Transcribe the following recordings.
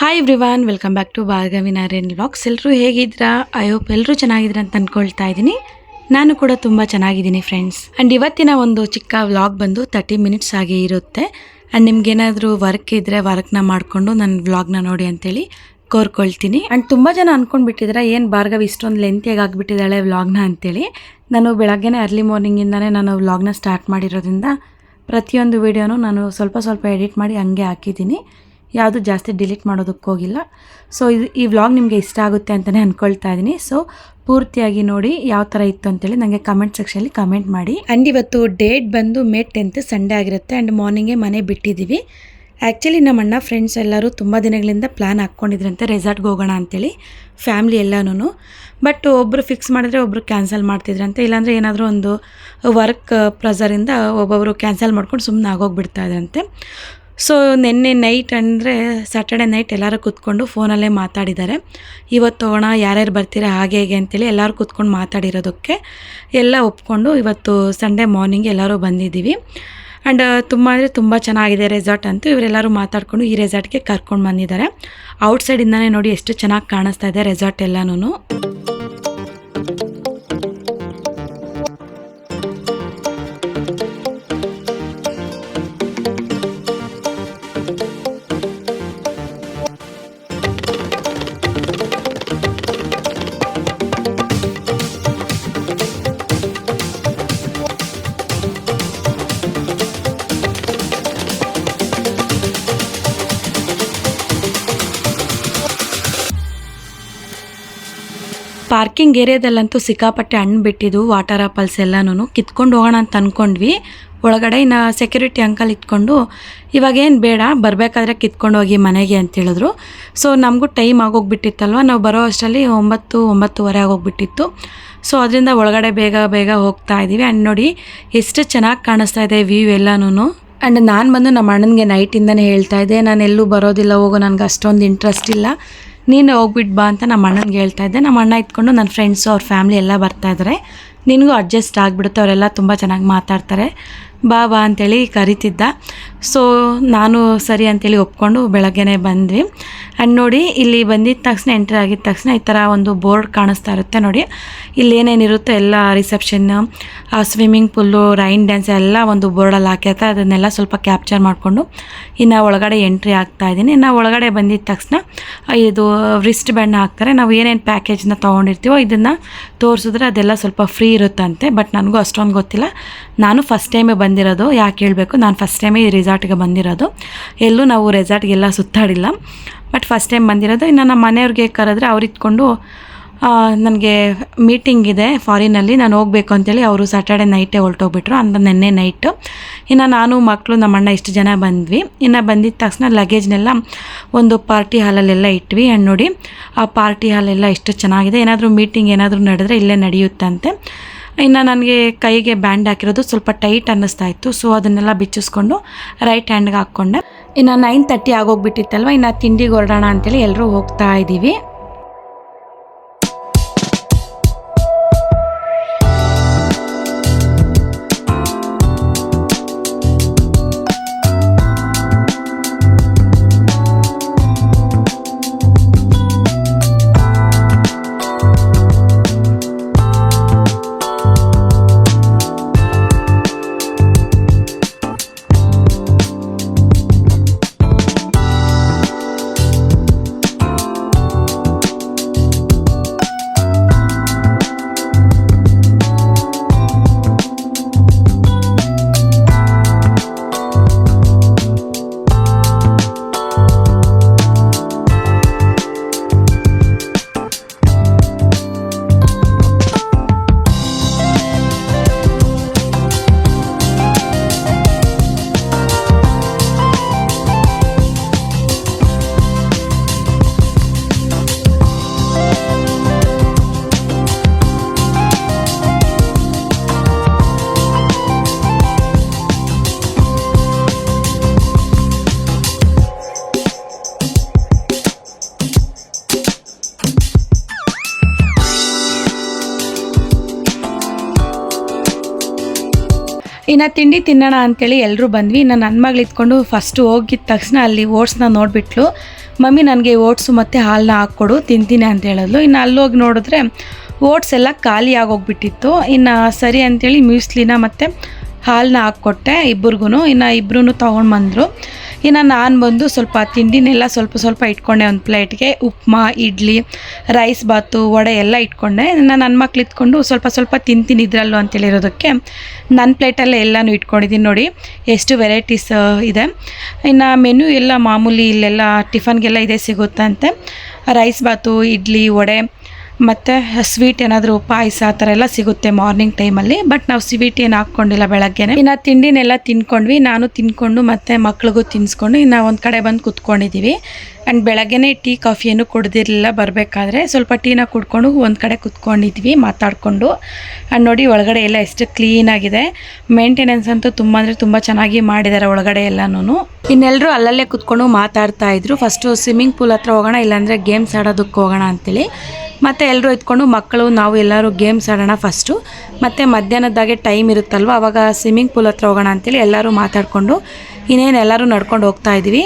Hi everyone, welcome back to Bhargavi Narayan vlogs. ಎಲ್ಲರೂ ಹೇಗಿದ್ದೀರಾ? I hope ಎಲ್ಲರೂ ಚೆನ್ನಾಗಿದ್ದೀರಾ ಅಂತ ಅಂದ್ಕೊಳ್ತಾ ಇದ್ದೀನಿ. ನಾನು ಕೂಡ ತುಂಬ ಚೆನ್ನಾಗಿದ್ದೀನಿ ಫ್ರೆಂಡ್ಸ್. ಆ್ಯಂಡ್ ಇವತ್ತಿನ ಒಂದು ಚಿಕ್ಕ ವ್ಲಾಗ್ ಬಂದು 30 ಮಿನಿಟ್ಸ್ ಆಗಿ ಇರುತ್ತೆ. ಆ್ಯಂಡ್ ನಿಮ್ಗೇನಾದರೂ ವರ್ಕ್ ಇದ್ದರೆ ವರ್ಕ್ನ ಮಾಡಿಕೊಂಡು ನನ್ನ ವ್ಲಾಗ್ನ ನೋಡಿ ಅಂತೇಳಿ ಕೋರ್ಕೊಳ್ತೀನಿ. ಆ್ಯಂಡ್ ತುಂಬ ಜನ ಅಂದ್ಕೊಂಡ್ಬಿಟ್ಟಿದ್ರೆ ಏನು ಭಾರ್ಗವಿ ಇಷ್ಟೊಂದು ಲೆಂತಿಯಾಗಿ ಆಗಿಬಿಟ್ಟಿದ್ದಾಳೆ ವ್ಲಾಗ್ನ ಅಂತೇಳಿ. ನಾನು ಬೆಳಗ್ಗೆನೇ ಅರ್ಲಿ ಮಾರ್ನಿಂಗಿಂದನೇ ನಾನು ವ್ಲಾಗ್ನ ಸ್ಟಾರ್ಟ್ ಮಾಡಿರೋದ್ರಿಂದ ಪ್ರತಿಯೊಂದು ವೀಡಿಯೋನು ನಾನು ಸ್ವಲ್ಪ ಎಡಿಟ್ ಮಾಡಿ ಹಂಗೆ ಹಾಕಿದ್ದೀನಿ. ಯಾವುದು ಜಾಸ್ತಿ ಡಿಲೀಟ್ ಮಾಡೋದಕ್ಕೋಗಿಲ್ಲ. ಸೊ ಈ ವ್ಲಾಗ್ ನಿಮಗೆ ಇಷ್ಟ ಆಗುತ್ತೆ ಅಂತಲೇ ಅಂದ್ಕೊಳ್ತಾ ಇದ್ದೀನಿ. ಸೊ ಪೂರ್ತಿಯಾಗಿ ನೋಡಿ ಯಾವ ಥರ ಇತ್ತು ಅಂತೇಳಿ ನನಗೆ ಕಮೆಂಟ್ ಸೆಕ್ಷನಲ್ಲಿ ಕಮೆಂಟ್ ಮಾಡಿ. ಆ್ಯಂಡ್ ಇವತ್ತು ಡೇಟ್ ಬಂದು May 10th ಸಂಡೇ ಆಗಿರುತ್ತೆ. ಆ್ಯಂಡ್ ಮಾರ್ನಿಂಗೇ ಮನೆ ಬಿಟ್ಟಿದ್ದೀವಿ. ಆ್ಯಕ್ಚುಲಿ ನಮ್ಮ ಅಣ್ಣ ಫ್ರೆಂಡ್ಸ್ ಎಲ್ಲರೂ ತುಂಬ ದಿನಗಳಿಂದ ಪ್ಲ್ಯಾನ್ ಹಾಕ್ಕೊಂಡಿದ್ರಂತೆ ರೆಸಾರ್ಟ್ಗೆ ಹೋಗೋಣ ಅಂತೇಳಿ, ಫ್ಯಾಮ್ಲಿ ಎಲ್ಲನೂ. ಬಟ್ ಒಬ್ಬರು ಫಿಕ್ಸ್ ಮಾಡಿದ್ರೆ ಒಬ್ಬರು ಕ್ಯಾನ್ಸಲ್ ಮಾಡ್ತಿದ್ರಂತೆ. ಇಲ್ಲಾಂದರೆ ಏನಾದರೂ ಒಂದು ವರ್ಕ್ ಪ್ರೆಸರಿಂದ ಒಬ್ಬೊಬ್ಬರು ಕ್ಯಾನ್ಸಲ್ ಮಾಡ್ಕೊಂಡು ಸುಮ್ಮನೆ ಆಗೋಗ್ಬಿಡ್ತಾ ಇದ್ರಂತೆ. ಸೊ ನಿನ್ನೆ ನೈಟ್ ಅಂದರೆ ಸ್ಯಾಟರ್ಡೆ ನೈಟ್ ಎಲ್ಲರೂ ಕೂತ್ಕೊಂಡು ಫೋನಲ್ಲೇ ಮಾತಾಡಿದ್ದಾರೆ. ಇವತ್ತು ಹೋಗೋಣ, ಯಾರ್ಯಾರು ಬರ್ತೀರಾ ಹಾಗೆ ಹೇಗೆ ಅಂತೇಳಿ ಎಲ್ಲರೂ ಕೂತ್ಕೊಂಡು ಮಾತಾಡಿರೋದಕ್ಕೆ ಎಲ್ಲ ಒಪ್ಕೊಂಡು ಇವತ್ತು ಸಂಡೇ ಮಾರ್ನಿಂಗ್ ಎಲ್ಲರೂ ಬಂದಿದ್ದೀವಿ. ಆ್ಯಂಡ್ ತುಂಬ ಅಂದರೆ ತುಂಬ ಚೆನ್ನಾಗಿದೆ ರೆಸಾರ್ಟ್ ಅಂತೂ. ಇವರೆಲ್ಲರೂ ಮಾತಾಡಿಕೊಂಡು ಈ ರೆಸಾರ್ಟ್ಗೆ ಕರ್ಕೊಂಡು ಬಂದಿದ್ದಾರೆ. ಔಟ್ಸೈಡಿಂದನೇ ನೋಡಿ ಎಷ್ಟು ಚೆನ್ನಾಗಿ ಕಾಣಿಸ್ತಾ ಇದೆ ರೆಸಾರ್ಟ್ ಎಲ್ಲನೂ. ಪಾರ್ಕಿಂಗ್ ಏರಿಯಾದಲ್ಲಂತೂ ಸಿಕ್ಕಾಪಟ್ಟೆ ಹಣ್ಣು ಬಿಟ್ಟಿದ್ದು, ವಾಟರ್ ಆಪಲ್ಸ್ ಎಲ್ಲನೂ ಕಿತ್ಕೊಂಡು ಹೋಗೋಣ ಅಂತ ಅಂದ್ಕೊಂಡ್ವಿ. ಒಳಗಡೆ ಇನ್ನು ಸೆಕ್ಯೂರಿಟಿ ಅಂಕಲ್ ಇಟ್ಕೊಂಡು ಇವಾಗೇನು ಬೇಡ, ಬರಬೇಕಾದ್ರೆ ಕಿತ್ಕೊಂಡು ಹೋಗಿ ಮನೆಗೆ ಅಂತ ಹೇಳಿದ್ರು. ಸೊ ನಮಗೂ ಟೈಮ್ ಆಗೋಗ್ಬಿಟ್ಟಿತ್ತಲ್ವ, ನಾವು ಬರೋ ಅಷ್ಟರಲ್ಲಿ 9-9:30 ಆಗೋಗ್ಬಿಟ್ಟಿತ್ತು. ಸೊ ಅದರಿಂದ ಒಳಗಡೆ ಬೇಗ ಹೋಗ್ತಾ ಇದ್ದೀವಿ. ಆ್ಯಂಡ್ ನೋಡಿ ಎಷ್ಟು ಚೆನ್ನಾಗಿ ಕಾಣಿಸ್ತಾ ಇದೆ ವ್ಯೂ ಎಲ್ಲನೂ. ಆ್ಯಂಡ್ ನಾನು ಬಂದು ನಮ್ಮ ಅಣ್ಣನಿಗೆ ನೈಟಿಂದನೇ ಹೇಳ್ತಾ ಇದ್ದೆ, ನಾನು ಎಲ್ಲೂ ಬರೋದಿಲ್ಲ, ಹೋಗೋ ನನಗೆ ಅಷ್ಟೊಂದು ಇಂಟ್ರೆಸ್ಟ್ ಇಲ್ಲ, ನೀನು ಹೋಗ್ಬಿಟ್ಟು ಬಾ ಅಂತ ನಮ್ಮ ಅಣ್ಣನಿಗೆ ಹೇಳ್ತಾ ಇದ್ದೆ. ನಮ್ಮ ಅಣ್ಣ ಇಟ್ಕೊಂಡು ನನ್ನ ಫ್ರೆಂಡ್ಸು ಅವ್ರ ಫ್ಯಾಮ್ಲಿ ಎಲ್ಲ ಬರ್ತಾಯಿದ್ದಾರೆ, ನಿನಗೂ ಅಡ್ಜಸ್ಟ್ ಆಗಿಬಿಡುತ್ತೆ, ಅವರೆಲ್ಲ ತುಂಬ ಚೆನ್ನಾಗಿ ಮಾತಾಡ್ತಾರೆ, ಬಾ ಅಂತೇಳಿ ಕರಿತಿದ್ದ. ಸೊ ನಾನು ಸರಿ ಅಂತೇಳಿ ಒಪ್ಕೊಂಡು ಬೆಳಗ್ಗೆನೇ ಬಂದ್ವಿ. ಆ್ಯಂಡ್ ನೋಡಿ ಇಲ್ಲಿ ಬಂದಿದ್ದ ತಕ್ಷಣ, ಎಂಟ್ರಿ ಆಗಿದ್ದ ತಕ್ಷಣ ಈ ಥರ ಒಂದು ಬೋರ್ಡ್ ಕಾಣಿಸ್ತಾ ಇರುತ್ತೆ ನೋಡಿ. ಇಲ್ಲಿ ಏನೇನಿರುತ್ತೋ ಎಲ್ಲ reception, swimming pool, rain dance ಎಲ್ಲ ಒಂದು ಬೋರ್ಡಲ್ಲಿ ಹಾಕಿರ್ತಾರೆ. ಅದನ್ನೆಲ್ಲ ಸ್ವಲ್ಪ ಕ್ಯಾಪ್ಚರ್ ಮಾಡಿಕೊಂಡು ಇನ್ನು ಒಳಗಡೆ ಎಂಟ್ರಿ ಆಗ್ತಾ ಇದ್ದೀನಿ. ಇನ್ನು ಒಳಗಡೆ ಬಂದಿದ್ದ ತಕ್ಷಣ ಇದು ರಿಸ್ಟ್ ಬ್ಯಾಂಡ್ನ ಹಾಕ್ತಾರೆ. ನಾವು ಏನೇನು ಪ್ಯಾಕೇಜ್ನ ತೊಗೊಂಡಿರ್ತೀವೋ ಇದನ್ನು ತೋರಿಸಿದ್ರೆ ಅದೆಲ್ಲ ಸ್ವಲ್ಪ ಫ್ರೀ ಇರುತ್ತಂತೆ. ಬಟ್ ನನಗೂ ಅಷ್ಟೊಂದು ಗೊತ್ತಿಲ್ಲ, ನಾನು ಫಸ್ಟ್ ಟೈಮೇ ಬಂದಿರೋದು. ಯಾಕೆ ಹೇಳಬೇಕು, ನಾನು ಫಸ್ಟ್ ಟೈಮೇ ಈ ರೆಸಾರ್ಟ್ಗೆ ಬಂದಿರೋದು. ಎಲ್ಲೂ ನಾವು ರೆಸಾರ್ಟ್ಗೆಲ್ಲ ಸುತ್ತಾಡಿಲ್ಲ, ಬಟ್ ಫಸ್ಟ್ ಟೈಮ್ ಬಂದಿರೋದು. ಇನ್ನು ನಮ್ಮ ಮನೆಯವ್ರಿಗೆ ಕರೆದ್ರೆ ಅವ್ರು ಇಟ್ಕೊಂಡು ನನಗೆ ಮೀಟಿಂಗ್ ಇದೆ ಫಾರಿನಲ್ಲಿ, ನಾನು ಹೋಗಬೇಕು ಅಂತೇಳಿ ಅವರು ಸ್ಯಾಟರ್ಡೆ ನೈಟೇ ಹೊರಟೋಗ್ಬಿಟ್ರು, ಅಂತ ನೆನ್ನೆ ನೈಟು. ಇನ್ನು ನಾನು ಮಕ್ಕಳು ನಮ್ಮ ಅಣ್ಣ ಇಷ್ಟು ಜನ ಬಂದ್ವಿ. ಇನ್ನು ಬಂದಿದ್ದ ತಕ್ಷಣ ಲಗೇಜ್ನೆಲ್ಲ ಒಂದು ಪಾರ್ಟಿ ಹಾಲಲ್ಲೆಲ್ಲ ಇಟ್ವಿ. ಆ್ಯಂಡ್ ನೋಡಿ ಆ ಪಾರ್ಟಿ ಹಾಲೆಲ್ಲ ಎಷ್ಟು ಚೆನ್ನಾಗಿದೆ. ಏನಾದರೂ ಮೀಟಿಂಗ್ ಏನಾದರೂ ನಡೆದ್ರೆ ಇಲ್ಲೇ ನಡೆಯುತ್ತಂತೆ. ಇನ್ನು ನನಗೆ ಕೈಗೆ ಬ್ಯಾಂಡ್ ಹಾಕಿರೋದು ಸ್ವಲ್ಪ ಟೈಟ್ ಅನ್ನಿಸ್ತಾ ಇತ್ತು. ಸೊ ಅದನ್ನೆಲ್ಲ ಬಿಚ್ಚಿಸ್ಕೊಂಡು ರೈಟ್ ಹ್ಯಾಂಡ್ಗೆ ಹಾಕ್ಕೊಂಡೆ. ಇನ್ನು 9:30 ಆಗೋಗ್ಬಿಟ್ಟಿತ್ತಲ್ವ, ಇನ್ನು ತಿಂಡಿಗೆ ಹೊರಡೋಣ ಅಂತೇಳಿ ಎಲ್ಲರೂ ಹೋಗ್ತಾ ಇದ್ದೀವಿ. ಇನ್ನು ತಿಂಡಿ ತಿನ್ನೋಣ ಅಂತೇಳಿ ಎಲ್ಲರೂ ಬಂದ್ವಿ. ಇನ್ನು ನನ್ನ ಮಗಳು ಇದ್ಕೊಂಡು ಫಸ್ಟು ಹೋಗಿದ್ದ ತಕ್ಷಣ ಅಲ್ಲಿ ಓಟ್ಸ್ನ ನೋಡಿಬಿಟ್ಲು. ಮಮ್ಮಿ ನನಗೆ ಓಟ್ಸು ಮತ್ತು ಹಾಲನ್ನ ಹಾಕ್ಕೊಡು ತಿಂತೀನಿ ಅಂತ ಹೇಳಿದ್ಲು. ಇನ್ನು ಅಲ್ಲೋಗಿ ನೋಡಿದ್ರೆ ಓಟ್ಸ್ ಎಲ್ಲ ಖಾಲಿ ಆಗೋಗ್ಬಿಟ್ಟಿತ್ತು. ಇನ್ನು ಸರಿ ಅಂಥೇಳಿ ಮ್ಯೂಸ್ಲಿನ ಮತ್ತು ಹಾಲನ್ನ ಹಾಕ್ಕೊಟ್ಟೆ ಇಬ್ಬರಿಗೂ. ಇನ್ನು ಇಬ್ಬರೂ ತೊಗೊಂಡು ಬಂದರು. ಇನ್ನು ನಾನು ಬಂದು ಸ್ವಲ್ಪ ತಿಂಡಿನೆಲ್ಲ ಸ್ವಲ್ಪ ಇಟ್ಕೊಂಡೆ. ಒಂದು ಪ್ಲೇಟ್ಗೆ ಉಪ್ಮಾ, ಇಡ್ಲಿ, ರೈಸ್ ಬಾತು, ವಡೆ ಎಲ್ಲ ಇಟ್ಕೊಂಡೆ. ನನ್ನ ಮಕ್ಳು ಇಟ್ಕೊಂಡು ಸ್ವಲ್ಪ ತಿಂತೀನಿ ಇದ್ರಲ್ಲೂ ಅಂತೇಳಿರೋದಕ್ಕೆ ನನ್ನ ಪ್ಲೇಟಲ್ಲೇ ಎಲ್ಲನೂ ಇಟ್ಕೊಂಡಿದ್ದೀನಿ. ನೋಡಿ ಎಷ್ಟು ವೆರೈಟೀಸ್ ಇದೆ. ಇನ್ನು ಮೆನು ಎಲ್ಲ ಮಾಮೂಲಿ ಇಲ್ಲೆಲ್ಲ ಟಿಫನ್ಗೆಲ್ಲ ಇದೇ ಸಿಗುತ್ತಂತೆ. ರೈಸ್ ಬಾತು, ಇಡ್ಲಿ, ವಡೆ ಮತ್ತು ಸ್ವೀಟ್ ಏನಾದರೂ ಪಾಯಸ ಆ ಥರ ಎಲ್ಲ ಸಿಗುತ್ತೆ ಮಾರ್ನಿಂಗ್ ಟೈಮಲ್ಲಿ. ಬಟ್ ನಾವು ಸ್ವೀಟ್ ಏನು ಹಾಕ್ಕೊಂಡಿಲ್ಲ ಬೆಳಗ್ಗೆನೆ. ಇನ್ನು ತಿಂಡಿನೆಲ್ಲ ತಿನ್ಕೊಂಡ್ವಿ. ನಾನು ತಿನ್ಕೊಂಡು ಮತ್ತು ಮಕ್ಳಿಗೂ ತಿನ್ನಿಸ್ಕೊಂಡು ಇನ್ನು ಒಂದು ಕಡೆ ಬಂದು ಕೂತ್ಕೊಂಡಿದ್ದೀವಿ. ಆ್ಯಂಡ್ ಬೆಳಗ್ಗೆನೇ ಟೀ ಕಾಫಿ ಏನು ಕುಡ್ದಿರಲಿಲ್ಲ. ಬರಬೇಕಾದ್ರೆ ಸ್ವಲ್ಪ ಟೀನ ಕುಡ್ಕೊಂಡು ಒಂದು ಕಡೆ ಕೂತ್ಕೊಂಡಿದ್ವಿ ಮಾತಾಡಿಕೊಂಡು. ಆ್ಯಂಡ್ ನೋಡಿ ಒಳಗಡೆ ಎಲ್ಲ ಎಷ್ಟು ಕ್ಲೀನಾಗಿದೆ. ಮೇಂಟೆನೆನ್ಸ್ ಅಂತೂ ತುಂಬ ಅಂದರೆ ತುಂಬ ಚೆನ್ನಾಗಿ ಮಾಡಿದ್ದಾರೆ ಒಳಗಡೆ ಎಲ್ಲನೂ. ಇನ್ನೆಲ್ಲರೂ ಅಲ್ಲಲ್ಲೇ ಕೂತ್ಕೊಂಡು ಮಾತಾಡ್ತಾಯಿದ್ರು. ಫಸ್ಟು ಸ್ವಿಮ್ಮಿಂಗ್ ಪೂಲ್ ಹತ್ರ ಹೋಗೋಣ, ಇಲ್ಲಾಂದರೆ ಗೇಮ್ಸ್ ಆಡೋದಕ್ಕೆ ಹೋಗೋಣ ಅಂತೇಳಿ. ಮತ್ತು ಎಲ್ಲರೂ ಎತ್ಕೊಂಡು ಮಕ್ಕಳು ನಾವು ಎಲ್ಲರೂ ಗೇಮ್ಸ್ ಆಡೋಣ ಫಸ್ಟು, ಮತ್ತು ಮಧ್ಯಾಹ್ನದಾಗೆ ಟೈಮ್ ಇರುತ್ತಲ್ವ ಆವಾಗ ಸ್ವಿಮ್ಮಿಂಗ್ ಪೂಲ್ ಹತ್ರ ಹೋಗೋಣ ಅಂತೇಳಿ ಎಲ್ಲರೂ ಮಾತಾಡಿಕೊಂಡು ಇನ್ನೇನು ಎಲ್ಲರೂ ನಡ್ಕೊಂಡು ಹೋಗ್ತಾ ಇದ್ವಿ.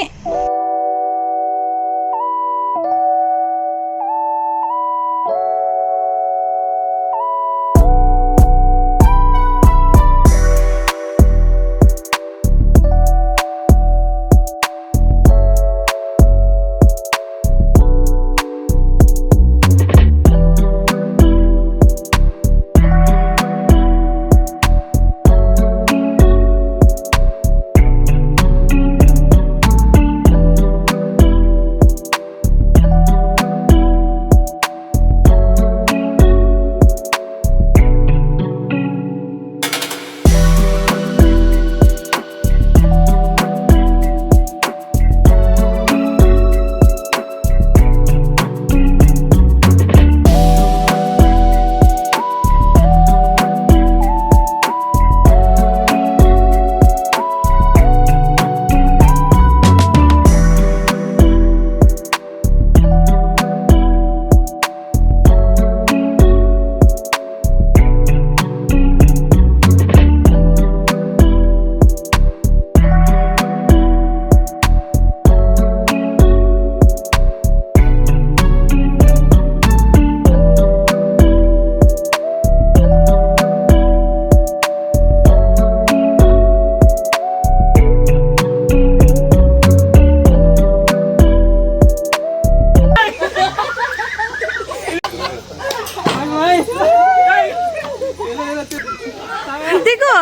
दिगो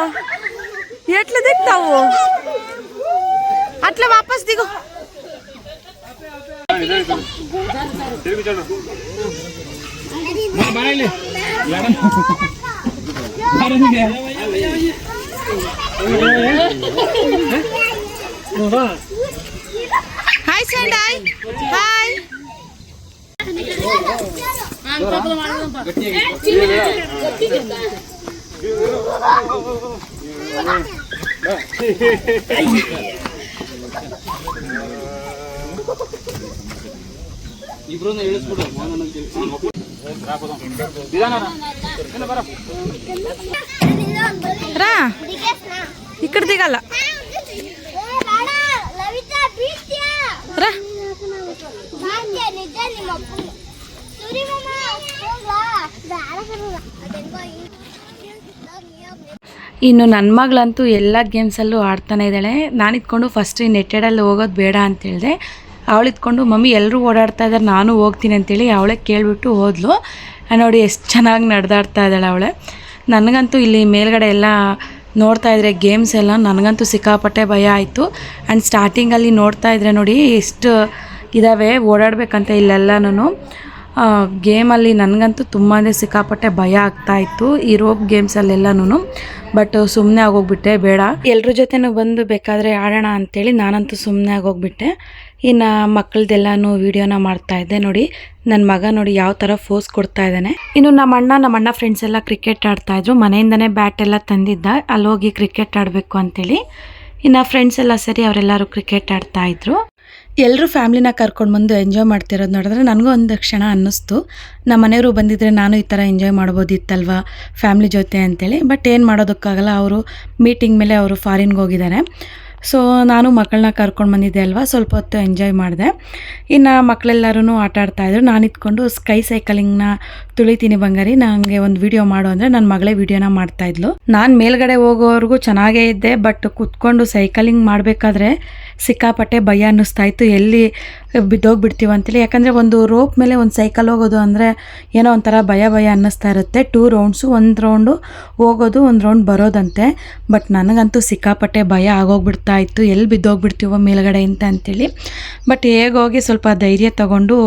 एट्ला दिखतावो अट्ला वापस दिगो हाय सेंडाई हाय ಇಬ್ರನ್ನ ಹೇಳಿಸ್ಬಿಡು ರಾ ಈ ಕಡೆ ದಿಗಲ್ಲ ರಾ ಇನ್ನು ನನ್ನ ಮಗಳಂತೂ ಎಲ್ಲ ಗೇಮ್ಸಲ್ಲೂ ಆಡ್ತಾನೆ ಇದ್ದಾಳೆ. ನಾನು ಇದ್ಕೊಂಡು ಫಸ್ಟ್ ನೆಟ್ಟೆಡಲ್ಲಿ ಹೋಗೋದು ಬೇಡ ಅಂತ ಹೇಳಿದೆ. ಅವಳು ಇದ್ಕೊಂಡು ಮಮ್ಮಿ ಎಲ್ಲರೂ ಓಡಾಡ್ತಾ ಇದ್ದಾರೆ ನಾನು ಹೋಗ್ತೀನಿ ಅಂತೇಳಿ ಅವಳೇ ಕೇಳಿಬಿಟ್ಟು ಹೋದ್ಲು. ನೋಡಿ ಎಷ್ಟು ಚೆನ್ನಾಗಿ ನಡೆದಾಡ್ತಾ ಇದ್ದಾಳೆ ಅವಳೆ. ನನಗಂತೂ ಇಲ್ಲಿ ಮೇಲ್ಗಡೆ ಎಲ್ಲ ನೋಡ್ತಾ ಇದ್ರೆ ಗೇಮ್ಸ್ ಎಲ್ಲ ನನಗಂತೂ ಸಿಕ್ಕಾಪಟ್ಟೆ ಭಯ ಆಯಿತು. ಆ್ಯಂಡ್ ಸ್ಟಾರ್ಟಿಂಗಲ್ಲಿ ನೋಡ್ತಾ ಇದ್ರೆ ನೋಡಿ ಎಷ್ಟು ಇದ್ದಾವೆ ಓಡಾಡಬೇಕಂತ ಇಲ್ಲೆಲ್ಲನೂ ಗೇಮಲ್ಲಿ ನನಗಂತೂ ತುಂಬ ಅಂದರೆ ಸಿಕ್ಕಾಪಟ್ಟೆ ಭಯ ಆಗ್ತಾಯಿತ್ತು ಈ ರೋಪ್ ಗೇಮ್ಸಲ್ಲೆಲ್ಲನೂ. ಬಟ್ ಸುಮ್ಮನೆ ಆಗೋಗ್ಬಿಟ್ಟೆ, ಬೇಡ ಎಲ್ಲರ ಜೊತೆನೂ ಬಂದು ಬೇಕಾದರೆ ಆಡೋಣ ಅಂಥೇಳಿ ನಾನಂತೂ ಸುಮ್ಮನೆ ಆಗೋಗ್ಬಿಟ್ಟೆ. ಇನ್ನು ಮಕ್ಕಳದೆಲ್ಲನೂ ವೀಡಿಯೋನ ಮಾಡ್ತಾಯಿದ್ದೆ. ನೋಡಿ ನನ್ನ ಮಗ ನೋಡಿ ಯಾವ ಥರ ಫೋಸ್ ಕೊಡ್ತಾ ಇದ್ದಾನೆ. ಇನ್ನು ನಮ್ಮ ಅಣ್ಣ ಫ್ರೆಂಡ್ಸ್ ಎಲ್ಲ ಕ್ರಿಕೆಟ್ ಆಡ್ತಾಯಿದ್ರು. ಮನೆಯಿಂದನೇ ಬ್ಯಾಟ್ ಎಲ್ಲ ತಂದಿದ್ದ, ಅಲ್ಲೋಗಿ ಕ್ರಿಕೆಟ್ ಆಡಬೇಕು ಅಂತೇಳಿ. ಇನ್ನು ಫ್ರೆಂಡ್ಸ್ ಎಲ್ಲ ಸೇರಿ ಅವರೆಲ್ಲರೂ ಕ್ರಿಕೆಟ್ ಆಡ್ತಾಯಿದ್ರು. ಎಲ್ಲರೂ ಫ್ಯಾಮ್ಲಿನ ಕರ್ಕೊಂಡು ಬಂದು ಎಂಜಾಯ್ ಮಾಡ್ತಿರೋದು ನೋಡಿದ್ರೆ ನನಗೂ ಒಂದು ಕ್ಷಣ ಅನ್ನಿಸ್ತು, ನಮ್ಮ ಮನೆಯವರು ಬಂದಿದ್ದರೆ ನಾನು ಈ ಥರ ಎಂಜಾಯ್ ಮಾಡ್ಬೋದಿತ್ತಲ್ವ ಫ್ಯಾಮ್ಲಿ ಜೊತೆ ಅಂತೇಳಿ. ಬಟ್ ಏನು ಮಾಡೋದಕ್ಕಾಗಲ್ಲ, ಅವರು ಮೀಟಿಂಗ್ ಮೇಲೆ ಅವರು ಫಾರಿನ್ಗೆ ಹೋಗಿದ್ದಾರೆ. ಸೊ ನಾನು ಮಕ್ಕಳನ್ನ ಕರ್ಕೊಂಡು ಬಂದಿದ್ದೆ ಅಲ್ವಾ, ಸ್ವಲ್ಪ ಹೊತ್ತು ಎಂಜಾಯ್ ಮಾಡಿದೆ. ಇನ್ನು ಮಕ್ಕಳೆಲ್ಲರೂ ಆಟ ಆಡ್ತಾಯಿದ್ರು. ನಾನು ಇದ್ಕೊಂಡು ಸ್ಕೈ ಸೈಕಲಿಂಗ್ನ ತುಳಿತೀನಿ ಬಂಗಾರಿ, ನನಗೆ ಒಂದು ವಿಡಿಯೋ ಮಾಡು ಅಂದರೆ ನನ್ನ ಮಗಳೇ ವಿಡಿಯೋನ ಮಾಡ್ತಾಯಿದ್ಲು. ನಾನು ಮೇಲ್ಗಡೆ ಹೋಗೋವರೆಗೂ ಚೆನ್ನಾಗೇ ಇದ್ದೆ, ಬಟ್ ಕುತ್ಕೊಂಡು ಸೈಕಲಿಂಗ್ ಮಾಡಬೇಕಾದ್ರೆ ಸಿಕ್ಕಾಪಟ್ಟೆ ಭಯ ಅನ್ನಿಸ್ತಾ ಇತ್ತು, ಎಲ್ಲಿ ಬಿದ್ದೋಗ್ಬಿಡ್ತೀವಿ ಅಂತೇಳಿ. ಯಾಕಂದರೆ ಒಂದು ರೋಪ್ ಮೇಲೆ ಒಂದು ಸೈಕಲ್ ಹೋಗೋದು ಅಂದರೆ ಏನೋ ಒಂಥರ ಭಯ ಅನ್ನಿಸ್ತಾ ಇರುತ್ತೆ. 2 ರೌಂಡ್ಸು, 1 ರೌಂಡು ಹೋಗೋದು, 1 ರೌಂಡ್ ಬರೋದಂತೆ. ಬಟ್ ನನಗಂತೂ ಸಿಕ್ಕಾಪಟ್ಟೆ ಭಯ ಆಗೋಗ್ಬಿಡ್ತಾ ಇತ್ತು, ಎಲ್ಲಿ ಬಿದ್ದೋಗ್ಬಿಡ್ತೀವೋ ಮೇಲ್ಗಡೆ ಅಂತೇಳಿ. ಬಟ್ ಹೇಗೋಗಿ ಸ್ವಲ್ಪ ಧೈರ್ಯ ತೊಗೊಂಡು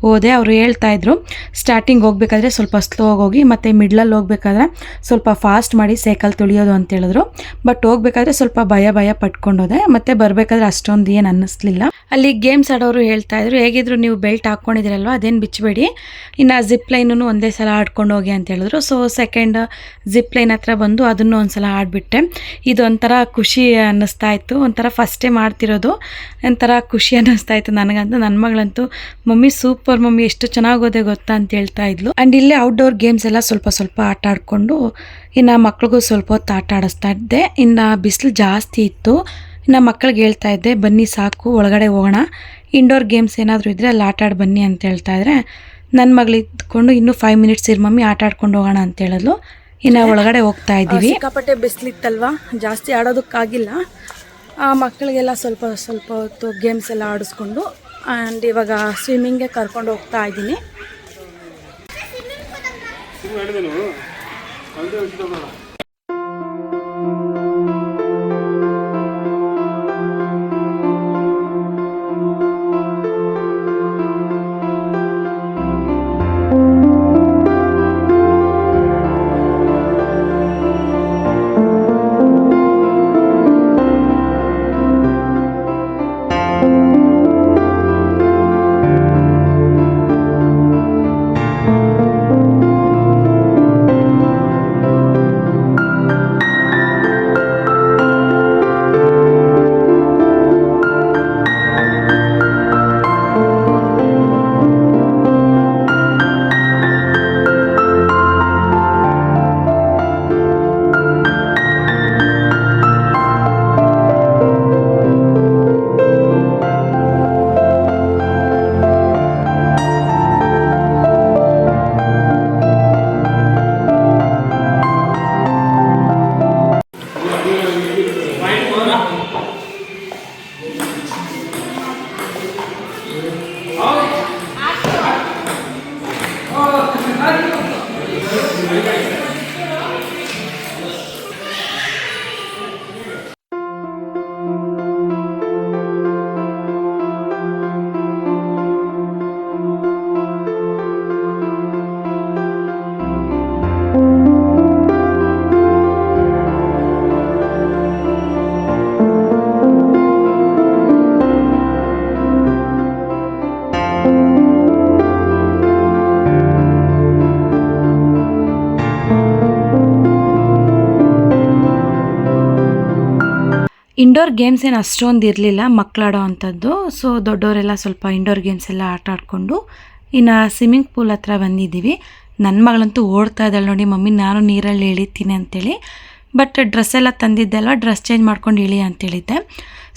ಹೋದೆ. ಅವರು ಹೇಳ್ತಾಯಿದ್ರು ಸ್ಟಾರ್ಟಿಂಗ್ ಹೋಗ್ಬೇಕಾದ್ರೆ ಸ್ವಲ್ಪ ಸ್ಲೋ ಹೋಗಿ, ಮತ್ತು ಮಿಡ್ಲಲ್ಲಿ ಹೋಗ್ಬೇಕಾದ್ರೆ ಸ್ವಲ್ಪ ಫಾಸ್ಟ್ ಮಾಡಿ ಸೈಕಲ್ ತುಳಿಯೋದು ಅಂತ ಹೇಳಿದ್ರು. ಬಟ್ ಹೋಗ್ಬೇಕಾದ್ರೆ ಸ್ವಲ್ಪ ಭಯ ಪಟ್ಕೊಂಡೋದೆ. ಮತ್ತು ಬರಬೇಕಾದ್ರೆ ಅಷ್ಟೊಂದು ಏನು ಅನ್ನಿಸ್ಲಿಲ್ಲ. ಅಲ್ಲಿ ಗೇಮ್ಸ್ ಆಡೋರು ಹೇಳ್ತಾಯಿದ್ರು, ಹೇಗಿದ್ರು ನೀವು ಬೆಲ್ಟ್ ಹಾಕ್ಕೊಂಡಿದ್ದೀರಲ್ವ, ಅದೇನು ಬಿಚ್ಚಬೇಡಿ, ಇನ್ನು ಜಿಪ್ ಲೈನೂ ಒಂದೇ ಸಲ ಆಡ್ಕೊಂಡು ಹೋಗಿ ಅಂತ ಹೇಳಿದ್ರು. ಸೊ ಸೆಕೆಂಡ್ ಜಿಪ್ ಲೈನ್ ಹತ್ರ ಬಂದು ಅದನ್ನು ಒಂದು ಸಲ ಆಡಿಬಿಟ್ಟೆ. ಇದೊಂಥರ ಖುಷಿ ಅನ್ನಿಸ್ತಾ ಇತ್ತು, ಒಂಥರ ಫಸ್ಟೇ ಮಾಡ್ತಿರೋದು, ಒಂಥರ ಖುಷಿ ಅನ್ನಿಸ್ತಾ ಇತ್ತು ನನಗಂತೂ. ನನ್ನ ಮಗಳಂತೂ ಮಮ್ಮಿ ಸೂಪರ್ ಮಮ್ಮಿ, ಎಷ್ಟು ಚೆನ್ನಾಗೋದೆ ಗೊತ್ತಾ ಅಂತ ಹೇಳ್ತಾ ಇದ್ಲು. ಆ್ಯಂಡ್ ಇಲ್ಲೇ ಔಟ್ಡೋರ್ ಗೇಮ್ಸ್ ಎಲ್ಲ ಸ್ವಲ್ಪ ಆಟ ಆಡಿಕೊಂಡು ಇನ್ನು ಮಕ್ಳಿಗೂ ಸ್ವಲ್ಪ ಹೊತ್ತು ಆಟ ಆಡಿಸ್ತಾ ಇದ್ದೆ. ಇನ್ನು ಬಿಸಿಲು ಜಾಸ್ತಿ ಇತ್ತು. ಇನ್ನು ಮಕ್ಕಳಿಗೆ ಹೇಳ್ತಾ ಇದ್ದೆ, ಬನ್ನಿ ಸಾಕು ಒಳಗಡೆ ಹೋಗೋಣ, ಇಂಡೋರ್ ಗೇಮ್ಸ್ ಏನಾದರೂ ಇದ್ದರೆ ಅಲ್ಲಿ ಆಟ ಆಡಿ ಬನ್ನಿ ಅಂತ ಹೇಳ್ತಾ ಇದ್ರೆ, ನನ್ನ ಮಗಳು ಇದ್ಕೊಂಡು ಇನ್ನೂ 5 ಮಿನಿಟ್ಸ್ ಇರು ಮಮ್ಮಿ, ಆಟ ಆಡ್ಕೊಂಡು ಹೋಗೋಣ ಅಂತ ಹೇಳಿದ್ಲು. ಇನ್ನು ಒಳಗಡೆ ಹೋಗ್ತಾ ಇದ್ದೀವಿ. ಸಿಕ್ಕಾಪಟ್ಟೆ ಬಿಸಿಲಿತ್ತಲ್ವ, ಜಾಸ್ತಿ ಆಡೋದಕ್ಕಾಗಿಲ್ಲ. ಮಕ್ಕಳಿಗೆಲ್ಲ ಸ್ವಲ್ಪ ಹೊತ್ತು ಗೇಮ್ಸ್ ಎಲ್ಲ ಆಡಿಸ್ಕೊಂಡು ಆ್ಯಂಡ್ ಇವಾಗ ಸ್ವಿಮ್ಮಿಂಗ್ಗೆ ಕರ್ಕೊಂಡು ಹೋಗ್ತಾ ಇದ್ದೀನಿ. ಇಂಡೋರ್ ಗೇಮ್ಸ್ ಏನು ಅಷ್ಟೊಂದು ಇರಲಿಲ್ಲ ಮಕ್ಕಳಾಡೋ ಅಂಥದ್ದು. ಸೊ ದೊಡ್ಡವರೆಲ್ಲ ಸ್ವಲ್ಪ ಇಂಡೋರ್ ಗೇಮ್ಸ್ ಎಲ್ಲ ಆಟ ಆಡಿಕೊಂಡು ಇನ್ನು ಸ್ವಿಮ್ಮಿಂಗ್ ಪೂಲ್ ಹತ್ರ ಬಂದಿದ್ದೀವಿ. ನನ್ನ ಮಗಳಂತೂ ಓಡ್ತಾ ಇದ್ದಾಳೆ ನೋಡಿ, ಮಮ್ಮಿ ನಾನು ನೀರಲ್ಲಿ ಇಳಿತೀನಿ ಅಂತೇಳಿ. ಬಟ್ ಡ್ರೆಸ್ ಎಲ್ಲ ತಂದಿದ್ದೆ ಅಲ್ವ, ಡ್ರೆಸ್ ಚೇಂಜ್ ಮಾಡ್ಕೊಂಡು ಇಳಿ ಅಂತೇಳಿದ್ದೆ.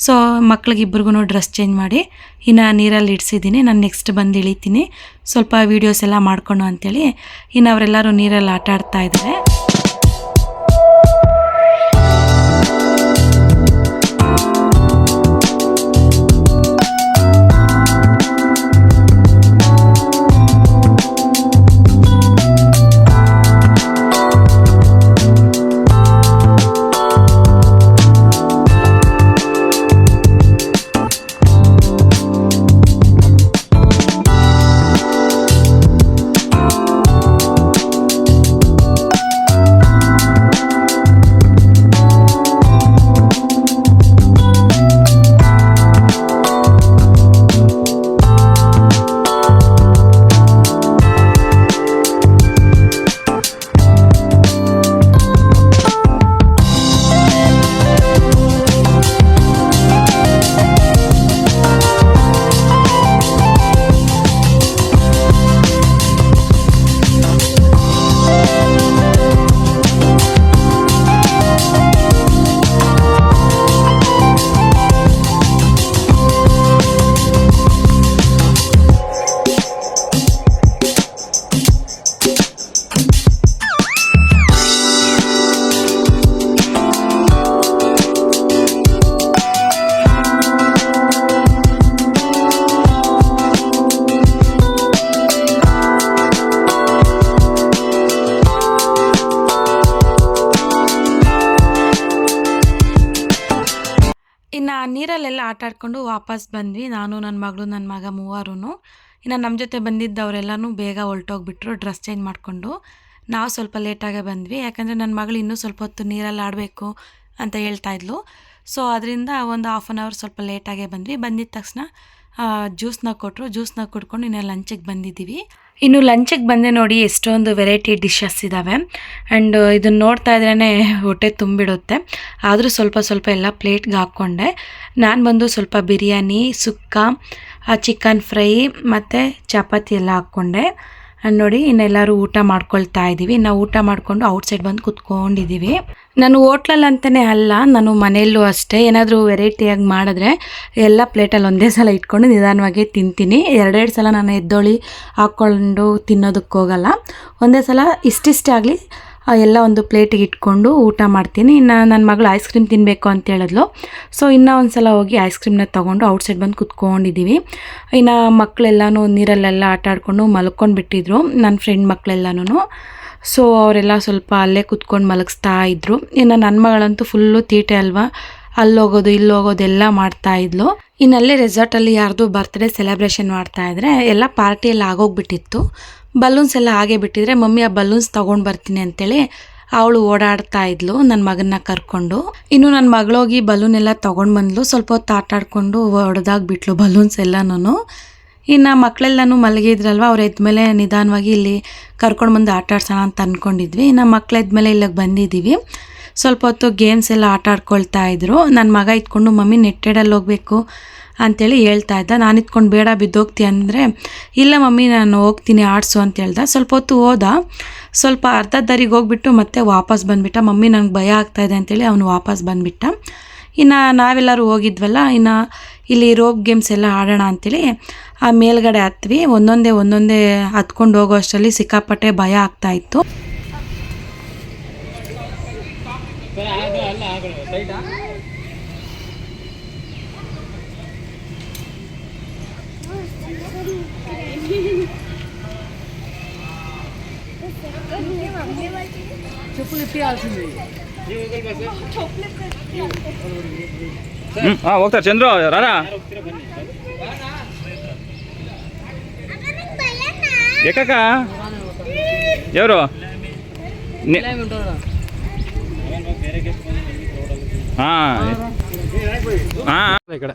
ಸೊ ಮಕ್ಳಿಗಿಬ್ರಿಗೂ ಡ್ರೆಸ್ ಚೇಂಜ್ ಮಾಡಿ ಇನ್ನು ನೀರಲ್ಲಿ ಇಡಿಸಿದ್ದೀನಿ. ನಾನು ನೆಕ್ಸ್ಟ್ ಬಂದು ಇಳಿತೀನಿ, ಸ್ವಲ್ಪ ವೀಡಿಯೋಸ್ ಎಲ್ಲ ಮಾಡ್ಕೊಂಡು ಅಂತೇಳಿ. ಇನ್ನು ಅವರೆಲ್ಲರೂ ನೀರಲ್ಲಿ ಆಟ ಆಡ್ತಾ ಇದ್ದಾರೆ. ನೀರಲ್ಲೆಲ್ಲ ಆಟ ಆಡ್ಕೊಂಡು ವಾಪಸ್ ಬಂದ್ವಿ. ನಾನು, ನನ್ನ ಮಗಳು, ನನ್ನ ಮಗ ಮೂವರೂ. ಇನ್ನು ನಮ್ಮ ಜೊತೆ ಬಂದಿದ್ದವರೆಲ್ಲನೂ ಬೇಗ ಹೊರಟೋಗ್ಬಿಟ್ರು ಡ್ರೆಸ್ ಚೇಂಜ್ ಮಾಡಿಕೊಂಡು. ನಾವು ಸ್ವಲ್ಪ ಲೇಟಾಗೇ ಬಂದ್ವಿ, ಯಾಕಂದರೆ ನನ್ನ ಮಗಳು ಇನ್ನೂ ಸ್ವಲ್ಪ ಹೊತ್ತು ನೀರಲ್ಲಿ ಆಡಬೇಕು ಅಂತ ಹೇಳ್ತಾಯಿದ್ಲು. ಸೊ ಅದರಿಂದ ಒಂದು ಹಾಫ್ ಆನ್ ಅವರ್ ಸ್ವಲ್ಪ ಲೇಟಾಗೇ ಬಂದ್ವಿ. ಬಂದಿದ್ದ ತಕ್ಷಣ ಜ್ಯೂಸನ್ನ ಕೊಟ್ಟರು, ಜ್ಯೂಸನ್ನ ಕುಡ್ಕೊಂಡು ಇನ್ನೂ ಲಂಚಿಗೆ ಬಂದಿದ್ದೀವಿ. ಇನ್ನು ಲಂಚಿಗೆ ಬಂದೆ ನೋಡಿ, ಎಷ್ಟೊಂದು ವೆರೈಟಿ ಡಿಶಸ್ ಇದ್ದಾವೆ. ಆ್ಯಂಡ್ ಇದನ್ನು ನೋಡ್ತಾ ಇದ್ರೇ ಹೊಟ್ಟೆ ತುಂಬಿಡುತ್ತೆ. ಆದರೂ ಸ್ವಲ್ಪ ಸ್ವಲ್ಪ ಎಲ್ಲ ಪ್ಲೇಟ್ಗೆ ಹಾಕ್ಕೊಂಡೆ. ನಾನು ಬಂದು ಸ್ವಲ್ಪ ಬಿರಿಯಾನಿ, ಸುಕ್ಕ, ಚಿಕನ್ ಫ್ರೈ ಮತ್ತು ಚಪಾತಿ ಎಲ್ಲ ಹಾಕ್ಕೊಂಡೆ. ಆ್ಯಂಡ್ ನೋಡಿ ಇನ್ನೆಲ್ಲರೂ ಊಟ ಮಾಡ್ಕೊಳ್ತಾ ಇದ್ದೀವಿ. ನಾವು ಊಟ ಮಾಡಿಕೊಂಡು ಔಟ್ಸೈಡ್ ಬಂದು ಕೂತ್ಕೊಂಡಿದ್ದೀವಿ. ನಾನು ಹೋಟ್ಲಲ್ಲಿ ಅಂತಲೇ ಅಲ್ಲ, ನಾನು ಮನೆಯಲ್ಲೂ ಅಷ್ಟೇ ಏನಾದರೂ ವೆರೈಟಿಯಾಗಿ ಮಾಡಿದ್ರೆ ಎಲ್ಲ ಪ್ಲೇಟಲ್ಲಿ ಒಂದೇ ಸಲ ಇಟ್ಕೊಂಡು ನಿಧಾನವಾಗಿ ತಿಂತೀನಿ. ಎರಡೆರಡು ಸಲ ನಾನು ಎದ್ದೊಳಿ ಹಾಕ್ಕೊಂಡು ತಿನ್ನೋದಕ್ಕೆ ಹೋಗಲ್ಲ. ಒಂದೇ ಸಲ ಇಷ್ಟಿಷ್ಟೇ ಆಗಲಿ ಎಲ್ಲ ಒಂದು ಪ್ಲೇಟಿಗೆ ಇಟ್ಕೊಂಡು ಊಟ ಮಾಡ್ತೀನಿ. ಇನ್ನು ನನ್ನ ಮಗಳು ಐಸ್ ಕ್ರೀಮ್ ತಿನ್ನಬೇಕು ಅಂತ ಹೇಳಿದ್ಲು. ಸೊ ಇನ್ನೂ ಒಂದು ಸಲ ಹೋಗಿ ಐಸ್ ಕ್ರೀಮ್ನ ತೊಗೊಂಡು ಔಟ್ಸೈಡ್ ಬಂದು ಕುತ್ಕೊಂಡಿದ್ದೀವಿ. ಇನ್ನು ಮಕ್ಕಳೆಲ್ಲನೂ ನೀರಲ್ಲೆಲ್ಲ ಆಟ ಆಡ್ಕೊಂಡು ಮಲ್ಕೊಂಡು ಬಿಟ್ಟಿದ್ರು, ನನ್ನ ಫ್ರೆಂಡ್ ಮಕ್ಕಳೆಲ್ಲನೂ. ಸೊ ಅವರೆಲ್ಲ ಸ್ವಲ್ಪ ಅಲ್ಲೇ ಕುತ್ಕೊಂಡು ಮಲಗಿಸ್ತಾ ಇದ್ರು. ಇನ್ನು ನನ್ನ ಮಗಳಂತೂ ಫುಲ್ಲು ತೀಟೆ ಅಲ್ವಾ, ಅಲ್ಲೋಗೋದು ಇಲ್ಲೋಗೋದೆಲ್ಲ ಮಾಡ್ತಾಯಿದ್ಲು. ಇನ್ನಲ್ಲೇ ರೆಸಾರ್ಟಲ್ಲಿ ಯಾರ್ದು ಬರ್ತ್ಡೇ ಸೆಲೆಬ್ರೇಷನ್ ಮಾಡ್ತಾಯಿದ್ರೆ ಎಲ್ಲ ಪಾರ್ಟಿಯೆಲ್ಲ ಆಗೋಗ್ಬಿಟ್ಟಿತ್ತು. ಬಲೂನ್ಸ್ ಎಲ್ಲ ಹಾಗೆ ಬಿಟ್ಟಿದ್ರೆ ಮಮ್ಮಿ ಆ ಬಲೂನ್ಸ್ ತೊಗೊಂಡು ಬರ್ತೀನಿ ಅಂತೇಳಿ ಅವಳು ಓಡಾಡ್ತಾ ಇದ್ಲು ನನ್ನ ಮಗನ್ನ ಕರ್ಕೊಂಡು. ಇನ್ನು ನನ್ನ ಮಗಳೋಗಿ ಬಲೂನ್ ಎಲ್ಲ ತೊಗೊಂಡು ಬಂದ್ಲು. ಸ್ವಲ್ಪ ಹೊತ್ತು ಆಟ ಆಡ್ಕೊಂಡು ಹೊಡೆದಾಗ್ಬಿಟ್ಲು ಬಲೂನ್ಸ್ ಎಲ್ಲನೂ. ಇನ್ನು ಮಕ್ಕಳೆಲ್ಲನೂ ಮಲಗಿದ್ರಲ್ವ, ಅವ್ರು ಎದ್ಮೇಲೆ ನಿಧಾನವಾಗಿ ಇಲ್ಲಿ ಕರ್ಕೊಂಡು ಬಂದು ಆಟ ಆಡ್ಸೋಣ ಅಂತ ಅಂದ್ಕೊಂಡಿದ್ವಿ. ಇನ್ನು ಮಕ್ಳು ಎದ್ಮೇಲೆ ಇಲ್ಲಿಗೆ ಬಂದಿದ್ದೀವಿ. ಸ್ವಲ್ಪ ಹೊತ್ತು ಗೇಮ್ಸ್ ಎಲ್ಲ ಆಟ ಆಡ್ಕೊಳ್ತಾ ಇದ್ರು. ನನ್ನ ಮಗ ಇದ್ಕೊಂಡು ಮಮ್ಮಿ ನೆಟ್ಟೆಡಲ್ಲಿ ಹೋಗಬೇಕು ಅಂಥೇಳಿ ಹೇಳ್ತಾ ಇದ್ದ. ನಾನು ಇದ್ಕೊಂಡು ಬೇಡ ಬಿದ್ದೋಗ್ತಿ ಅಂದರೆ, ಇಲ್ಲ ಮಮ್ಮಿ ನಾನು ಹೋಗ್ತೀನಿ ಆಡಿಸು ಅಂತ ಹೇಳ್ದೆ. ಸ್ವಲ್ಪ ಹೊತ್ತು ಹೋದ, ಸ್ವಲ್ಪ ಅರ್ಧ ದಾರಿಗೆ ಹೋಗ್ಬಿಟ್ಟು ಮತ್ತೆ ವಾಪಸ್ ಬಂದುಬಿಟ್ಟ. ಮಮ್ಮಿ ನನಗೆ ಭಯ ಆಗ್ತಾಯಿದೆ ಅಂತೇಳಿ ಅವನು ವಾಪಸ್ ಬಂದುಬಿಟ್ಟ. ಇನ್ನು ನಾವೆಲ್ಲರೂ ಹೋಗಿದ್ವಲ್ಲ, ಇನ್ನು ಇಲ್ಲಿ ರೋಪ್ ಗೇಮ್ಸ್ ಎಲ್ಲ ಆಡೋಣ ಅಂಥೇಳಿ ಆ ಮೇಲ್ಗಡೆ ಹತ್ವಿ. ಒಂದೊಂದೇ ಹತ್ಕೊಂಡು ಹೋಗೋ ಅಷ್ಟರಲ್ಲಿ ಸಿಕ್ಕಾಪಟ್ಟೆ ಭಯ ಆಗ್ತಾಯಿತ್ತು. ಹೋಗ್ತಾರೆ ಚಂದ್ರು ರಾರಾ ಏಕಕ್ಕ ఎవరు ఇక్కడ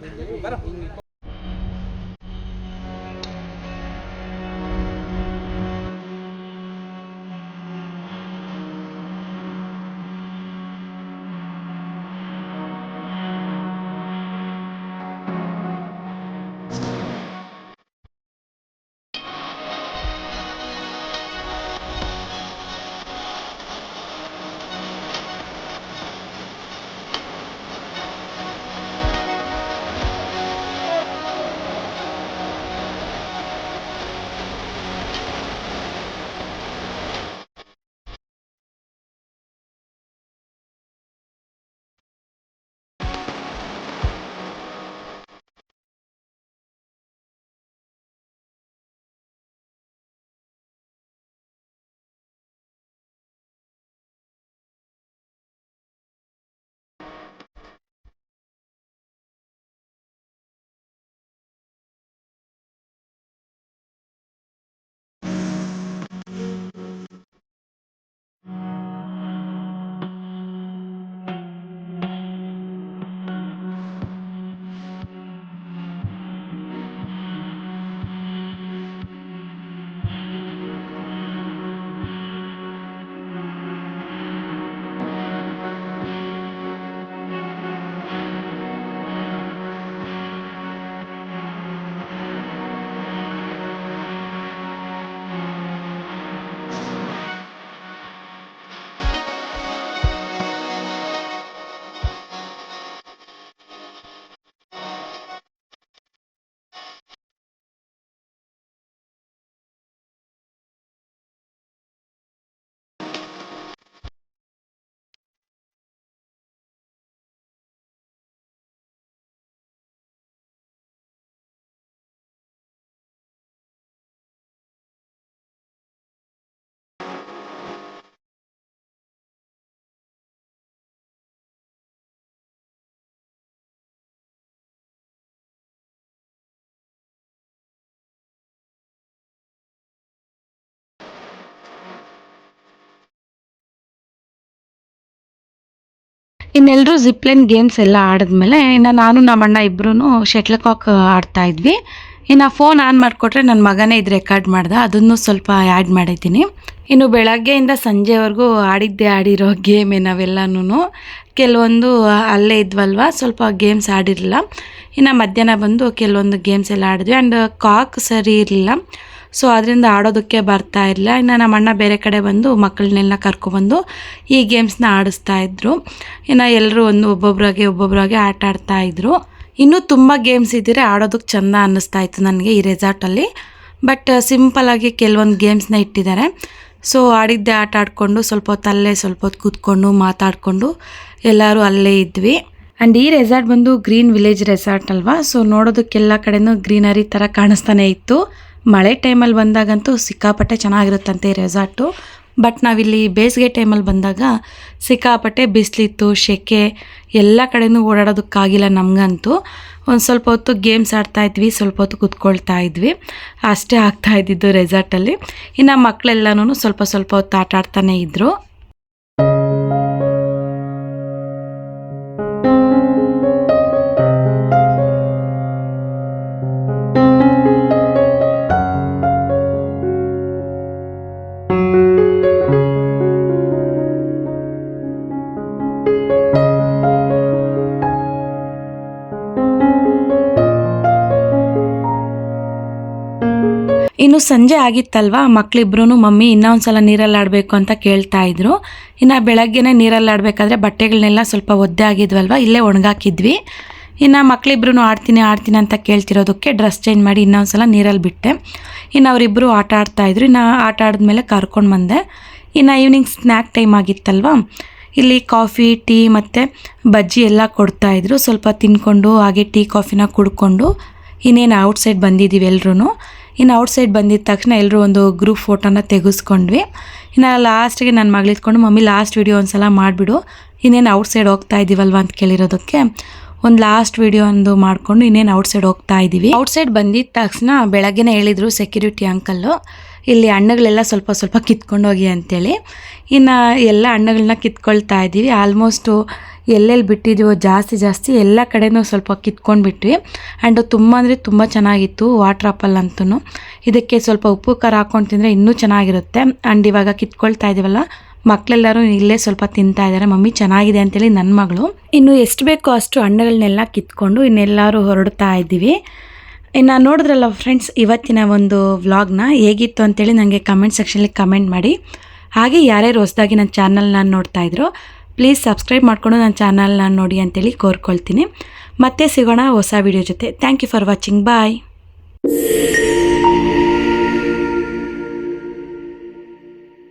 ಇನ್ನೆಲ್ಲರೂ ಜಿಪ್ಲೈನ್ ಗೇಮ್ಸ್ ಎಲ್ಲ ಆಡಿದ್ಮೇಲೆ ಇನ್ನು ನಾನು ನಮ್ಮ ಅಣ್ಣ ಇಬ್ಬರೂ ಶಟ್ಲ್ ಕಾಕ್ ಆಡ್ತಾ ಇದ್ವಿ. ಇನ್ನು ಫೋನ್ ಆನ್ ಮಾಡಿಕೊಟ್ರೆ ನನ್ನ ಮಗನೇ ಇದು ರೆಕಾರ್ಡ್ ಮಾಡ್ದೆ, ಅದನ್ನು ಸ್ವಲ್ಪ ಆ್ಯಡ್ ಮಾಡಿದ್ದೀನಿ. ಇನ್ನು ಬೆಳಗ್ಗೆಯಿಂದ ಸಂಜೆವರೆಗೂ ಆಡಿರೋ ಗೇಮೇ ನಾವೆಲ್ಲನೂ. ಕೆಲವೊಂದು ಅಲ್ಲೇ ಇದ್ವಲ್ವ, ಸ್ವಲ್ಪ ಗೇಮ್ಸ್ ಆಡಿರಲಿಲ್ಲ. ಇನ್ನು ಮಧ್ಯಾಹ್ನ ಬಂದು ಕೆಲವೊಂದು ಗೇಮ್ಸ್ ಎಲ್ಲ ಆಡಿದ್ವಿ. ಆ್ಯಂಡ್ ಕಾಕ್ ಸರಿ ಇರಲಿಲ್ಲ, ಸೊ ಅದರಿಂದ ಆಡೋದಕ್ಕೆ ಬರ್ತಾ ಇರಲಿಲ್ಲ. ಇನ್ನು ನಮ್ಮ ಅಣ್ಣ ಬೇರೆ ಕಡೆ ಬಂದು ಮಕ್ಕಳನ್ನೆಲ್ಲ ಕರ್ಕೊಬಂದು ಈ ಗೇಮ್ಸ್ನ ಆಡಿಸ್ತಾಯಿದ್ರು. ಇನ್ನು ಎಲ್ಲರೂ ಒಬ್ಬೊಬ್ಬರಾಗೆ ಆಟ ಆಡ್ತಾಯಿದ್ರು. ಇನ್ನೂ ತುಂಬ ಗೇಮ್ಸ್ ಇದ್ದರೆ ಆಡೋದಕ್ಕೆ ಚೆಂದ ಅನ್ನಿಸ್ತಾಯಿತ್ತು ನನಗೆ ಈ ರೆಸಾರ್ಟಲ್ಲಿ. ಬಟ್ ಸಿಂಪಲ್ಲಾಗಿ ಕೆಲವೊಂದು ಗೇಮ್ಸ್ನ ಇಟ್ಟಿದ್ದಾರೆ. ಸೊ ಆಡಿದ್ದೆ ಆಟ ಆಡಿಕೊಂಡು ಸ್ವಲ್ಪ ಹೊತ್ತು ಕೂತ್ಕೊಂಡು ಮಾತಾಡಿಕೊಂಡು ಎಲ್ಲರೂ ಅಲ್ಲೇ ಇದ್ವಿ. ಆ್ಯಂಡ್ ಈ ರೆಸಾರ್ಟ್ ಬಂದು ಗ್ರೀನ್ ವಿಲೇಜ್ ರೆಸಾರ್ಟ್ ಅಲ್ವಾ, ಸೊ ನೋಡೋದಕ್ಕೆಲ್ಲ ಕಡೆನೂ ಗ್ರೀನರಿ ಥರ ಕಾಣಿಸ್ತಾನೆ ಇತ್ತು. ಮಳೆ ಟೈಮಲ್ಲಿ ಬಂದಾಗಂತೂ ಸಿಕ್ಕಾಪಟ್ಟೆ ಚೆನ್ನಾಗಿರುತ್ತಂತೆ ಈ ರೆಸಾರ್ಟು. ಬಟ್ ನಾವಿಲ್ಲಿ ಬೇಸಿಗೆ ಟೈಮಲ್ಲಿ ಬಂದಾಗ ಸಿಕ್ಕಾಪಟ್ಟೆ ಬಿಸಿಲಿತ್ತು, ಸೆಕೆ, ಎಲ್ಲ ಕಡೆನೂ ಓಡಾಡೋದಕ್ಕಾಗಿಲ್ಲ ನಮಗಂತೂ. ಒಂದು ಸ್ವಲ್ಪ ಹೊತ್ತು ಗೇಮ್ಸ್ ಆಡ್ತಾಯಿದ್ವಿ, ಸ್ವಲ್ಪ ಹೊತ್ತು ಕೂತ್ಕೊಳ್ತಾ ಇದ್ವಿ, ಅಷ್ಟೇ ಆಗ್ತಾ ಇದ್ದಿದ್ದು ರೆಸಾರ್ಟಲ್ಲಿ. ಇನ್ನು ಮಕ್ಕಳೆಲ್ಲನೂ ಸ್ವಲ್ಪ ಹೊತ್ತು ಆಟ ಆಡ್ತಾನೆ ಇದ್ದರು. ಇನ್ನು ಸಂಜೆ ಆಗಿತ್ತಲ್ವ, ಮಕ್ಕಳಿಬ್ರು ಮಮ್ಮಿ ಇನ್ನೊಂದು ಸಲ ನೀರಲ್ಲಿ ಆಡಬೇಕು ಅಂತ ಕೇಳ್ತಾ ಇದ್ರು. ಇನ್ನು ಬೆಳಗ್ಗೆನೇ ನೀರಲ್ಲಿ ಆಡಬೇಕಾದ್ರೆ ಬಟ್ಟೆಗಳನ್ನೆಲ್ಲ ಸ್ವಲ್ಪ ಒದ್ದೆ ಆಗಿದ್ವಲ್ವ, ಇಲ್ಲೇ ಒಣಗಾಕಿದ್ವಿ. ಇನ್ನು ಮಕ್ಕಳಿಬ್ರು ಆಡ್ತೀನಿ ಅಂತ ಕೇಳ್ತಿರೋದಕ್ಕೆ ಡ್ರೆಸ್ ಚೇಂಜ್ ಮಾಡಿ ಇನ್ನೊಂದು ಸಲ ನೀರಲ್ಲಿ ಬಿಟ್ಟೆ. ಇನ್ನು ಅವರಿಬ್ಬರು ಆಟ ಆಡ್ತಾಯಿದ್ರು. ಇನ್ನು ಆಟ ಆಡಿದ್ಮೇಲೆ ಕರ್ಕೊಂಡು ಬಂದೆ. ಇನ್ನು ಈವ್ನಿಂಗ್ ಸ್ನ್ಯಾಕ್ ಟೈಮ್ ಆಗಿತ್ತಲ್ವ, ಇಲ್ಲಿ ಕಾಫಿ, ಟೀ ಮತ್ತು ಬಜ್ಜಿ ಎಲ್ಲ ಕೊಡ್ತಾಯಿದ್ರು. ಸ್ವಲ್ಪ ತಿನ್ಕೊಂಡು ಹಾಗೆ ಟೀ ಕಾಫಿನ ಕುಡ್ಕೊಂಡು ಇನ್ನೇನು ಔಟ್ಸೈಡ್ ಬಂದಿದ್ದೀವಿ ಎಲ್ಲರೂ. ಇನ್ನು ಔಟ್ಸೈಡ್ ಬಂದಿದ್ದ ತಕ್ಷಣ ಎಲ್ಲರೂ ಒಂದು ಗ್ರೂಪ್ ಫೋಟೋನ ತೆಗೆಸ್ಕೊಂಡ್ವಿ. ಇನ್ನು ಲಾಸ್ಟಿಗೆ ನನ್ನ ಮಗಳಿತ್ಕೊಂಡು ಮಮ್ಮಿ ಲಾಸ್ಟ್ ವೀಡಿಯೋ ಒಂದು ಸಲ ಮಾಡಿಬಿಡು, ಇನ್ನೇನು ಔಟ್ಸೈಡ್ ಹೋಗ್ತಾ ಇದ್ದೀವಲ್ವ ಅಂತ ಕೇಳಿರೋದಕ್ಕೆ ಒಂದು ಲಾಸ್ಟ್ ವೀಡಿಯೋ ಒಂದು ಮಾಡಿಕೊಂಡು ಇನ್ನೇನು ಔಟ್ಸೈಡ್ ಹೋಗ್ತಾ ಇದ್ದೀವಿ. ಔಟ್ಸೈಡ್ ಬಂದಿದ್ದ ತಕ್ಷಣ ಬೆಳಗ್ಗೆನೇ ಹೇಳಿದರು ಸೆಕ್ಯೂರಿಟಿ ಅಂಕಲ್ಲು, ಇಲ್ಲಿ ಹಣ್ಣುಗಳೆಲ್ಲ ಸ್ವಲ್ಪ ಕಿತ್ಕೊಂಡು ಹೋಗಿ ಅಂತೇಳಿ. ಇನ್ನು ಎಲ್ಲ ಹಣ್ಣುಗಳನ್ನ ಕಿತ್ಕೊಳ್ತಾ ಇದ್ದೀವಿ. ಆಲ್ಮೋಸ್ಟು ಎಲ್ಲೆಲ್ಲಿ ಬಿಟ್ಟಿದ್ದೀವೋ ಜಾಸ್ತಿ ಎಲ್ಲ ಕಡೆನೂ ಸ್ವಲ್ಪ ಕಿತ್ಕೊಂಡು ಬಿಟ್ವಿ. ಆ್ಯಂಡ್ ತುಂಬ ಚೆನ್ನಾಗಿತ್ತು ವಾಟರ್ ಆಪಲ್ ಅಂತೂ. ಇದಕ್ಕೆ ಸ್ವಲ್ಪ ಉಪ್ಪು ಖಾರ ಹಾಕ್ಕೊಂಡು ತಿಂದರೆ ಇನ್ನೂ ಚೆನ್ನಾಗಿರುತ್ತೆ. ಆ್ಯಂಡ್ ಇವಾಗ ಕಿತ್ಕೊಳ್ತಾ ಇದ್ದೀವಲ್ಲ, ಮಕ್ಕಳೆಲ್ಲರೂ ಇಲ್ಲೇ ಸ್ವಲ್ಪ ತಿಂತಾ ಇದ್ದಾರೆ. ಮಮ್ಮಿ ಚೆನ್ನಾಗಿದೆ ಅಂತೇಳಿ ನನ್ನ ಮಗಳು. ಇನ್ನು ಎಷ್ಟು ಬೇಕೋ ಅಷ್ಟು ಹಣ್ಣುಗಳನ್ನೆಲ್ಲ ಕಿತ್ಕೊಂಡು ಇನ್ನೆಲ್ಲರೂ ಹೊರಡ್ತಾ ಇದ್ದೀವಿ. ಇನ್ನು ನೋಡಿದ್ರಲ್ಲ ಫ್ರೆಂಡ್ಸ್, ಇವತ್ತಿನ ಒಂದು ವ್ಲಾಗ್ನ ಹೇಗಿತ್ತು ಅಂತೇಳಿ ನನಗೆ ಕಮೆಂಟ್ ಸೆಕ್ಷನಲ್ಲಿ ಕಮೆಂಟ್ ಮಾಡಿ. ಹಾಗೆ ಯಾರ್ಯಾರು ಹೊಸದಾಗಿ ನನ್ನ ಚಾನಲ್ನ ನೋಡ್ತಾ ಇದ್ರು ಪ್ಲೀಸ್ ಸಬ್ಸ್ಕ್ರೈಬ್ ಮಾಡಿಕೊಂಡು ನನ್ನ ಚಾನಲ್ನ ನೋಡಿ ಅಂತೇಳಿ ಕೋರ್ಕೊಳ್ತೀನಿ. ಮತ್ತೆ ಸಿಗೋಣ ಹೊಸ ವಿಡಿಯೋ ಜೊತೆ. Thank you for watching. Bye.